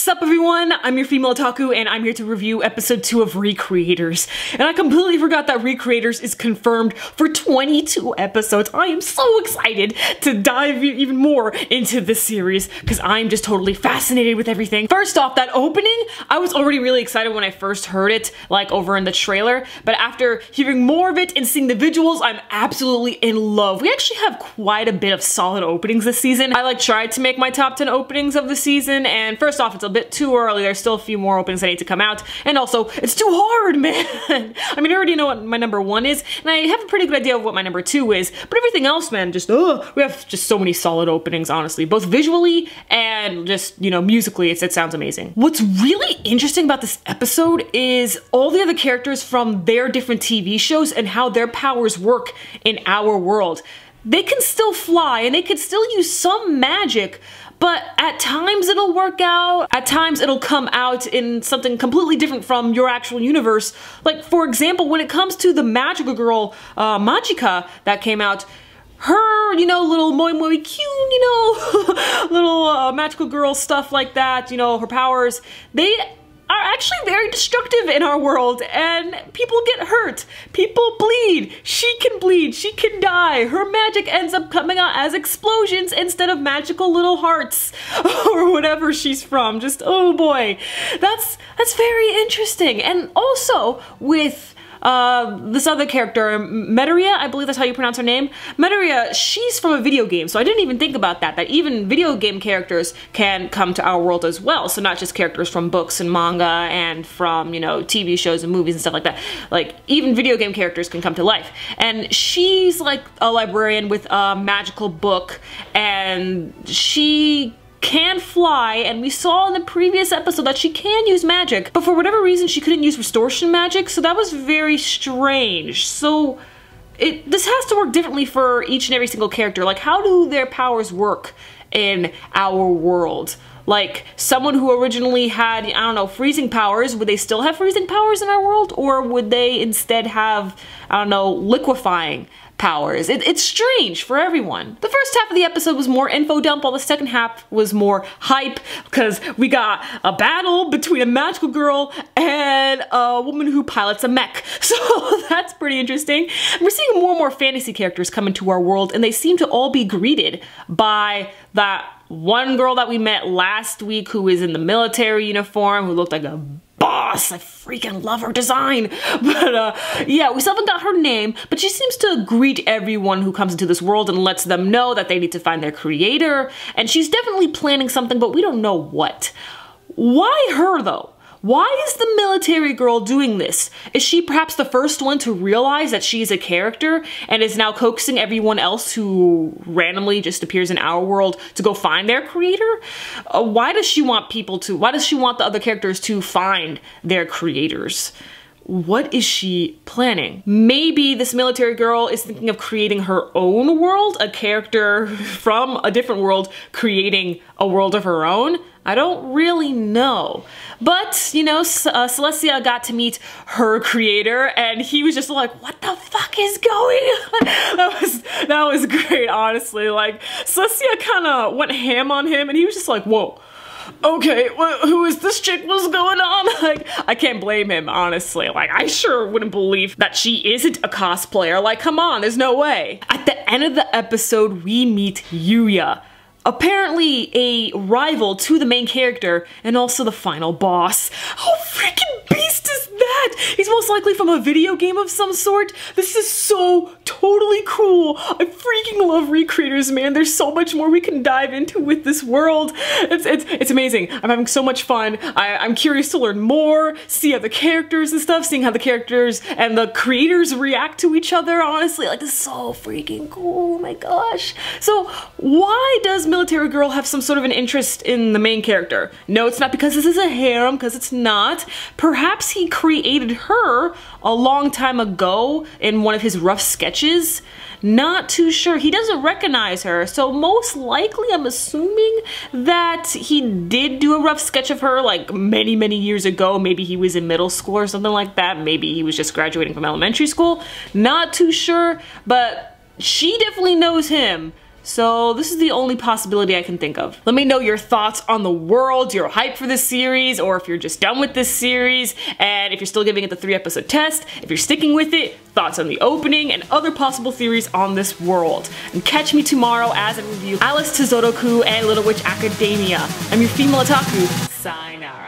What's up everyone? I'm your female otaku and I'm here to review episode 2 of Recreators. And I completely forgot that Recreators is confirmed for 22 episodes. I am so excited to dive even more into this series because I'm just totally fascinated with everything. First off, that opening, I was already really excited when I first heard it, like over in the trailer, but after hearing more of it and seeing the visuals, I'm absolutely in love. We actually have quite a bit of solid openings this season. I tried to make my top 10 openings of the season, and first off, it's a bit too early. There's still a few more openings that need to come out, and also, it's too hard, man! I mean, I already know what my number 1 is, and I have a pretty good idea of what my number 2 is, but everything else, man, just, we have just so many solid openings, honestly, both visually and just, you know, musically, it sounds amazing. What's really interesting about this episode is all the other characters from their different TV shows and how their powers work in our world. They can still fly, and they can still use some magic, but at times it'll work out, at times it'll come out in something completely different from your actual universe. Like, for example, when it comes to the magical girl, Magica, that came out, her, you know, little moi moi cute, you know, little magical girl stuff like that, you know, her powers, they are actually very destructive in our world, and people get hurt, people bleed, she can die, her magic ends up coming out as explosions instead of magical little hearts, or whatever she's from. Just, oh boy, that's very interesting. And also with this other character, Meteria, I believe that's how you pronounce her name. Meteria, she's from a video game, so I didn't even think about that even video game characters can come to our world as well. So not just characters from books and manga and from, you know, TV shows and movies and stuff like that. Like, even video game characters can come to life. And she's like a librarian with a magical book, and she can fly, and we saw in the previous episode that she can use magic, but for whatever reason she couldn't use restoration magic, so that was very strange. So this has to work differently for each and every single character. Like, how do their powers work in our world? Like, someone who originally had, I don't know, freezing powers, would they still have freezing powers in our world? Or would they instead have, I don't know, liquefying powers? It's strange for everyone. The first half of the episode was more info dump, while the second half was more hype, because we got a battle between a magical girl and a woman who pilots a mech. So that's pretty interesting. We're seeing more and more fantasy characters come into our world, and they seem to all be greeted by that one girl that we met last week who is in the military uniform, who looked like a boss. I freaking love her design. But yeah, we still haven't got her name, but she seems to greet everyone who comes into this world and lets them know that they need to find their creator. And she's definitely planning something, but we don't know what. Why her though? Why is the military girl doing this? Is she perhaps the first one to realize that she's a character and is now coaxing everyone else who randomly just appears in our world to go find their creator? Why does she want the other characters to find their creators? What is she planning? Maybe this military girl is thinking of creating her own world, a character from a different world creating a world of her own? I don't really know. But, you know, Celestia got to meet her creator, and he was just like, what the fuck is going on? That was great, honestly. Like, Celestia kind of went ham on him, and he was just like, whoa. Okay, who is this chick? What's going on? Like, I can't blame him, honestly. Like, I sure wouldn't believe that she isn't a cosplayer. Like, come on, there's no way. At the end of the episode, we meet Yuya, apparently a rival to the main character and also the final boss. How freaking beast is that? He's most likely from a video game of some sort. This is so totally cool. I freaking love Recreators, man. There's so much more we can dive into with this world. It's amazing. I'm having so much fun. I'm curious to learn more, see other characters and stuff, seeing how the characters and the creators react to each other, honestly. Like, this is so freaking cool. Oh my gosh. So why does military girl have some sort of an interest in the main character? No, it's not because this is a harem, because it's not. Perhaps he created her a long time ago in one of his rough sketches. Not too sure. He doesn't recognize her, so most likely I'm assuming that he did do a rough sketch of her like many years ago. Maybe he was in middle school or something like that. Maybe he was just graduating from elementary school. Not too sure, but she definitely knows him. So this is the only possibility I can think of. Let me know your thoughts on the world, your hype for this series, or if you're just done with this series, and if you're still giving it the 3-episode test, if you're sticking with it, thoughts on the opening, and other possible theories on this world. And catch me tomorrow as I review Alice to Zoroku and Little Witch Academia. I'm your female otaku. Sayonara.